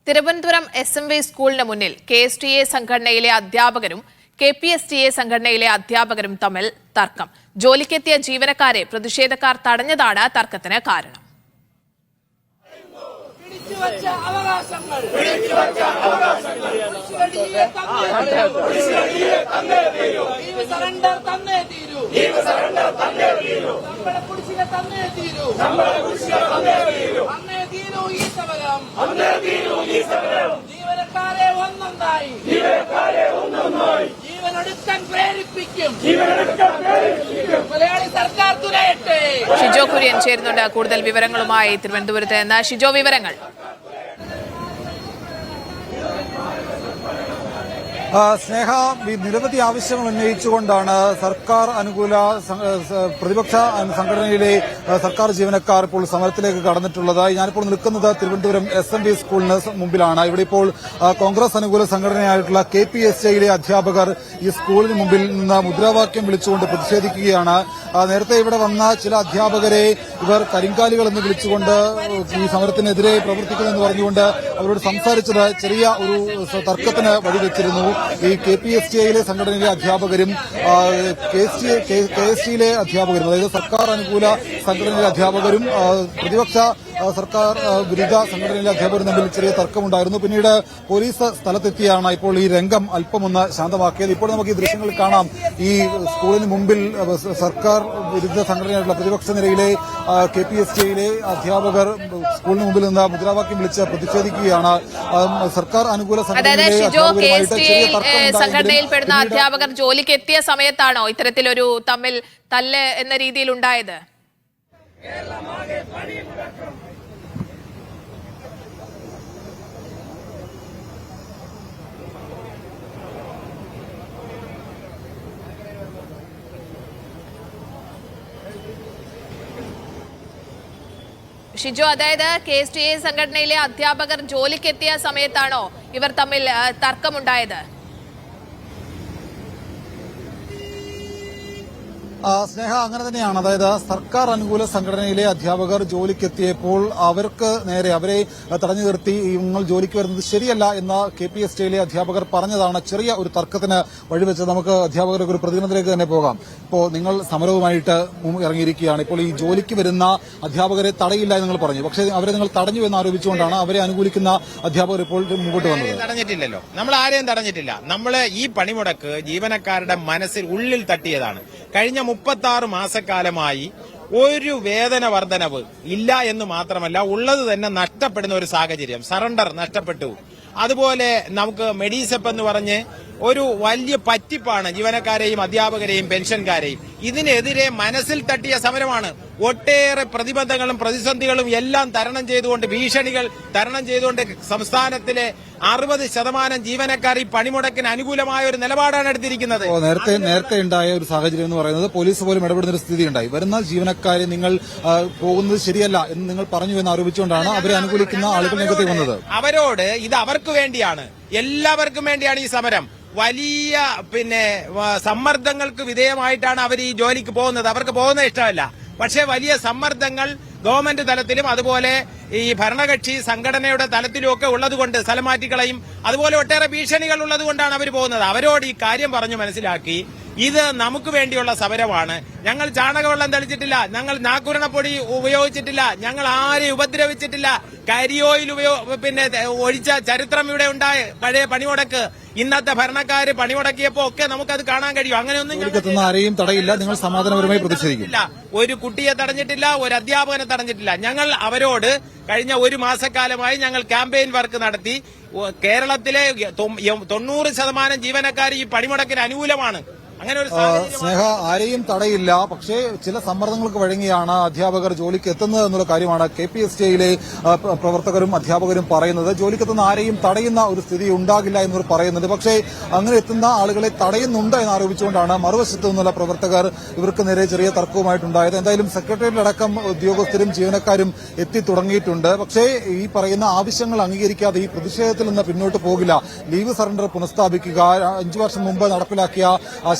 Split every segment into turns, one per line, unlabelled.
Thiruvananthapuram SMV സ്കൂളിന് മുന്നിൽ KSTA സംഘടനയിലെ അധ്യാപകരും KPSTA സംഘടനയിലെ അധ്യാപകരും തമ്മിൽ തർക്കം. ജോലിക്കെത്തിയ ജീവനക്കാരെ പ്രതിഷേധക്കാർ തടഞ്ഞതാണ് തർക്കത്തിന് കാരണം.
ജീവനക്കാരെ ഒന്നൊന്നായി ജീവനെടുക്കാൻ പ്രേരിപ്പിക്കും. മലയാളി സർക്കാർ തുലയട്ടെ.
ഷിജോ കുര്യൻ ചേരുന്നുണ്ട് കൂടുതൽ വിവരങ്ങളുമായി തിരുവനന്തപുരത്ത് നിന്ന്. ഷിജോ, വിവരങ്ങൾ.
സ്നേഹ, നിരവധി ആവശ്യങ്ങൾ ഉന്നയിച്ചുകൊണ്ടാണ് സർക്കാർ അനുകൂല പ്രതിപക്ഷ സംഘടനയിലെ സർക്കാർ ജീവനക്കാർ ഇപ്പോൾ സമരത്തിലേക്ക് കടന്നിട്ടുള്ളത്. ഞാനിപ്പോൾ നിൽക്കുന്നത് തിരുവനന്തപുരം SMV സ്കൂളിന് മുമ്പിലാണ്. ഇവിടെ ഇപ്പോൾ കോൺഗ്രസ് അനുകൂല സംഘടനയായിട്ടുള്ള KPSTA അധ്യാപകർ ഈ സ്കൂളിന് മുമ്പിൽ നിന്ന് മുദ്രാവാക്യം വിളിച്ചുകൊണ്ട് പ്രതിഷേധിക്കുകയാണ്. നേരത്തെ ഇവിടെ വന്ന ചില അധ്യാപകരെ ഇവർ കരിങ്കാലികൾ എന്ന് വിളിച്ചുകൊണ്ട് ഈ സമരത്തിനെതിരെ പ്രവർത്തിക്കുമെന്ന് പറഞ്ഞുകൊണ്ട് അവരോട് സംസാരിച്ചത് ചെറിയ ഒരു തർക്കത്തിന് വഴിവെച്ചിരുന്നു. ഈ KPSTA സംഘടനയിലെ അധ്യാപകരും KSTA അധ്യാപകരും, അതായത് സർക്കാർ അനുകൂല സംഘടനയിലെ അധ്യാപകരും പ്രതിപക്ഷ സർക്കാർ വിരുദ്ധ സംഘടനയിലെ അധ്യാപകരും തമ്മിൽ ചെറിയ തർക്കമുണ്ടായിരുന്നു. പിന്നീട് പോലീസ് സ്ഥലത്തെത്തിയാണ് ഇപ്പോൾ ഈ രംഗം അല്പമൊന്ന് ശാന്തമാക്കിയത്. ഇപ്പോൾ നമുക്ക് ഈ ദൃശ്യങ്ങൾ കാണാം. ഈ സ്കൂളിന് മുമ്പിൽ സർക്കാർ വിരുദ്ധ സംഘടനയായിട്ടുള്ള പ്രതിപക്ഷ നിരയിലെ KPSTA അധ്യാപകർ സ്കൂളിന് മുമ്പിൽ നിന്ന് മുദ്രാവാക്യം വിളിച്ച് പ്രതിഷേധിക്കുകയാണ്. സർക്കാർ അനുകൂല
സംഘടനയിൽപ്പെടുന്ന അധ്യാപകർ ജോലിക്ക് എത്തിയ സമയത്താണോ ഇത്തരത്തിലൊരു തമ്മിൽ തല്ല് എന്ന രീതിയിൽ ഉണ്ടായത്? ഷിജോ, അതായത് KSTA സംഘടനയിലെ അധ്യാപകർ ജോലിക്കെത്തിയ സമയത്താണോ ഇവർ തമ്മിൽ തർക്കമുണ്ടായത്?
സ്നേഹ, അങ്ങനെ തന്നെയാണ്. അതായത് സർക്കാർ അനുകൂല സംഘടനയിലെ അധ്യാപകർ ജോലിക്കെത്തിയപ്പോൾ അവർക്ക് നേരെ അവരെ തടഞ്ഞു നിർത്തി നിങ്ങൾ ജോലിക്ക് വരുന്നത് ശരിയല്ല എന്ന KPSTA അധ്യാപകർ പറഞ്ഞതാണ് ചെറിയ ഒരു തർക്കത്തിന് വഴിവെച്ചത്. നമുക്ക് അധ്യാപകരുടെ ഒരു പ്രതികരണത്തിലേക്ക് തന്നെ പോകാം. ഇപ്പോൾ നിങ്ങൾ സമരവുമായിട്ട് ഇറങ്ങിയിരിക്കുകയാണ്. ഇപ്പോൾ ഈ ജോലിക്ക് വരുന്ന അധ്യാപകരെ തടയില്ല എന്ന് നിങ്ങൾ പറഞ്ഞു, പക്ഷേ അവരെ നിങ്ങൾ തടഞ്ഞു എന്ന് ആരോപിച്ചുകൊണ്ടാണ് അവരെ അനുകൂലിക്കുന്ന അധ്യാപകർ ഇപ്പോൾ മുമ്പോട്ട് വന്നത്.
തടഞ്ഞിട്ടില്ലല്ലോ, നമ്മൾ ആരെയും തടഞ്ഞിട്ടില്ല. നമ്മൾ ഈ പണിമുടക്ക് ജീവനക്കാരുടെ മനസ്സിൽ ഉള്ളിൽ തട്ടിയതാണ്. കഴിഞ്ഞ 36 മാസക്കാലമായി ഒരു വേതന വർധനവ് ഇല്ല എന്ന് മാത്രമല്ല, ഉള്ളത് തന്നെ നഷ്ടപ്പെടുന്ന ഒരു സാഹചര്യം. സറണ്ടർ നഷ്ടപ്പെട്ടു. അതുപോലെ നമുക്ക് മെഡിസെപ്പ് എന്ന് പറഞ്ഞ് ഒരു വലിയ പറ്റിപ്പാണ് ജീവനക്കാരെയും അധ്യാപകരെയും പെൻഷൻകാരെയും. ഇതിനെതിരെ മനസ്സിൽ തട്ടിയ സമരമാണ്. ഒട്ടേറെ പ്രതിബന്ധങ്ങളും പ്രതിസന്ധികളും എല്ലാം തരണം ചെയ്തുകൊണ്ട്, ഭീഷണികൾ തരണം ചെയ്തുകൊണ്ട് സംസ്ഥാനത്തിലെ 60% ജീവനക്കാർ ഈ പണിമുടക്കിന് അനുകൂലമായ ഒരു നിലപാടാണ് എടുത്തിരിക്കുന്നത്.
നേരത്തെ ഉണ്ടായ ഒരു സാഹചര്യം എന്ന് പറയുന്നത് പോലീസ് പോലും ഇടപെടുന്ന ഒരു സ്ഥിതി ഉണ്ടായി. വരുന്ന ജീവനക്കാരെ നിങ്ങൾ പോകുന്നത് ശരിയല്ല എന്ന് നിങ്ങൾ പറഞ്ഞു എന്ന് ആരോപിച്ചുകൊണ്ടാണ് അവരെ അനുകൂലിക്കുന്ന ആളുകൾ രംഗത്തേക്ക് വന്നത്.
അവരോട് ഇത് അവർക്ക് വേണ്ടിയാണ്, എല്ലാവർക്കും വേണ്ടിയാണ് ഈ സമരം. വലിയ സമ്മർദ്ദങ്ങൾക്ക് വിധേയമായിട്ടാണ് അവർ ഈ ജോലിക്ക് പോകുന്നത്. അവർക്ക് പോകുന്നത് ഇഷ്ടമല്ല, പക്ഷേ വലിയ സമ്മർദ്ദങ്ങൾ ഗവൺമെന്റ് തലത്തിലും അതുപോലെ ഈ ഭരണകക്ഷി സംഘടനയുടെ തലത്തിലും ഒക്കെ ഉള്ളതുകൊണ്ട് സ്ഥലം മാറ്റിക്കളയും, അതുപോലെ ഒട്ടേറെ ഭീഷണികൾ ഉള്ളതുകൊണ്ടാണ് അവർ പോകുന്നത്. അവരോട് ഈ കാര്യം പറഞ്ഞു മനസ്സിലാക്കി ഇത് നമുക്ക് വേണ്ടിയുള്ള സമരമാണ്. ഞങ്ങൾ ചാണകവെള്ളം തളിച്ചിട്ടില്ല, ഞങ്ങൾ നാക്കുരണപ്പൊടി ഉപയോഗിച്ചിട്ടില്ല, ഞങ്ങൾ ആരെയും ഉപദ്രവിച്ചിട്ടില്ല, കരിയോയിൽ ഒഴിച്ച ചരിത്രം ഇവിടെ ഉണ്ടായ പഴയ പണിമുടക്ക് ഇന്നത്തെ ഭരണക്കാര് പണിമുടക്കിയപ്പോ ഒക്കെ നമുക്കത് കാണാൻ കഴിയും. അങ്ങനെയൊന്നും
ആരെയും തടയില്ല, നിങ്ങൾ സമാധാനപരമായി പ്രതിഷേധിക്കില്ല.
ഒരു കുട്ടിയെ തടഞ്ഞിട്ടില്ല, ഒരു അധ്യാപകനെ തടഞ്ഞിട്ടില്ല. ഞങ്ങൾ അവരോട് കഴിഞ്ഞ 1 മാസക്കാലമായി ഞങ്ങൾ ക്യാമ്പയിൻ വർക്ക് നടത്തി. കേരളത്തിലെ 90% ജീവനക്കാർ ഈ പണിമുടക്കിന് അനുകൂലമാണ്. അങ്ങനെ ഒരു
സ്നേഹ, ആരെയും തടയില്ല, പക്ഷേ ചില സമ്മർദ്ദങ്ങൾക്ക് വഴങ്ങിയാണ് അധ്യാപകർ ജോലിക്ക് എത്തുന്നത് എന്നുള്ള കാര്യമാണ് KPSTA പ്രവർത്തകരും അധ്യാപകരും പറയുന്നത്. ജോലിക്കെത്തുന്ന ആരെയും തടയുന്ന ഒരു സ്ഥിതി ഉണ്ടാകില്ല എന്നവർ പറയുന്നുണ്ട്. പക്ഷേ അങ്ങനെ എത്തുന്ന ആളുകളെ തടയുന്നുണ്ട് എന്ന് ആരോപിച്ചുകൊണ്ടാണ് മറുവശത്തു നിന്നുള്ള പ്രവർത്തകർ ഇവർക്ക് നേരെ ചെറിയ തർക്കവുമായിട്ടുണ്ടായത്. എന്തായാലും സെക്രട്ടേറിയറ്റിലടക്കം ഉദ്യോഗസ്ഥരും ജീവനക്കാരും എത്തി തുടങ്ങിയിട്ടുണ്ട്. പക്ഷേ ഈ പറയുന്ന ആവശ്യങ്ങൾ അംഗീകരിക്കാതെ ഈ പ്രതിഷേധത്തിൽ നിന്ന് പിന്നോട്ട് പോകില്ല. ലീവ് സറണ്ടർ പുനഃസ്ഥാപിക്കുക, 5 വർഷം മുമ്പ് നടപ്പിലാക്കിയ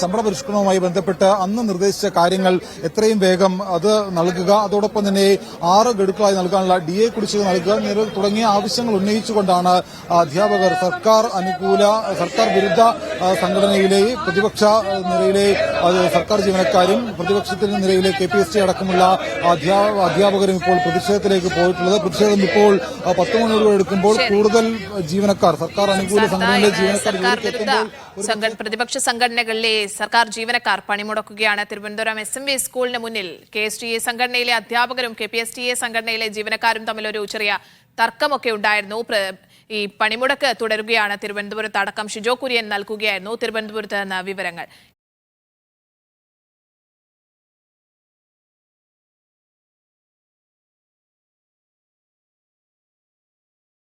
ശമ്പള പരിഷ്കരണവുമായി ബന്ധപ്പെട്ട് അന്ന് നിർദ്ദേശിച്ച കാര്യങ്ങൾ എത്രയും വേഗം അത് നൽകുക, അതോടൊപ്പം തന്നെ 6 ഗഡുക്കളായി നൽകാനുള്ള DA കുടിശ്ശിക നൽകുക തുടങ്ങിയ ആവശ്യങ്ങൾ ഉന്നയിച്ചുകൊണ്ടാണ് അധ്യാപകർ സർക്കാർ അനുകൂല സർക്കാർ വിരുദ്ധ സംഘടനയിലെ പ്രതിപക്ഷ നിരയിലെ സർക്കാർ ജീവനക്കാരും പ്രതിപക്ഷത്തിന്റെ നിരയിലെ KPST അടക്കമുള്ള അധ്യാപകരും ഇപ്പോൾ പ്രതിഷേധത്തിലേക്ക് പോയിട്ടുള്ളത്. പ്രതിഷേധം ഇപ്പോൾ 10 മണിയോട് എടുക്കുമ്പോൾ കൂടുതൽ ജീവനക്കാർ സർക്കാർ അനുകൂല സംഘടനയിലെ ജീവനക്കാർ
പ്രതിപക്ഷ സംഘടനകളിലെ സർക്കാർ ജീവനക്കാർ പണിമുടക്കുകയാണ്. തിരുവനന്തപുരം SMV സ്കൂളിന് മുന്നിൽ KSTA സംഘടനയിലെ അധ്യാപകരും KPSTA സംഘടനയിലെ ജീവനക്കാരും തമ്മിലൊരു ചെറിയ തർക്കമൊക്കെ ഉണ്ടായിരുന്നു. ഈ പണിമുടക്ക് തുടരുകയാണ്. തിരുവനന്തപുരത്ത് അടക്കം ഷിജോ കുര്യൻ നൽകുകയായിരുന്നു തിരുവനന്തപുരത്ത് നിന്ന് വിവരങ്ങൾ.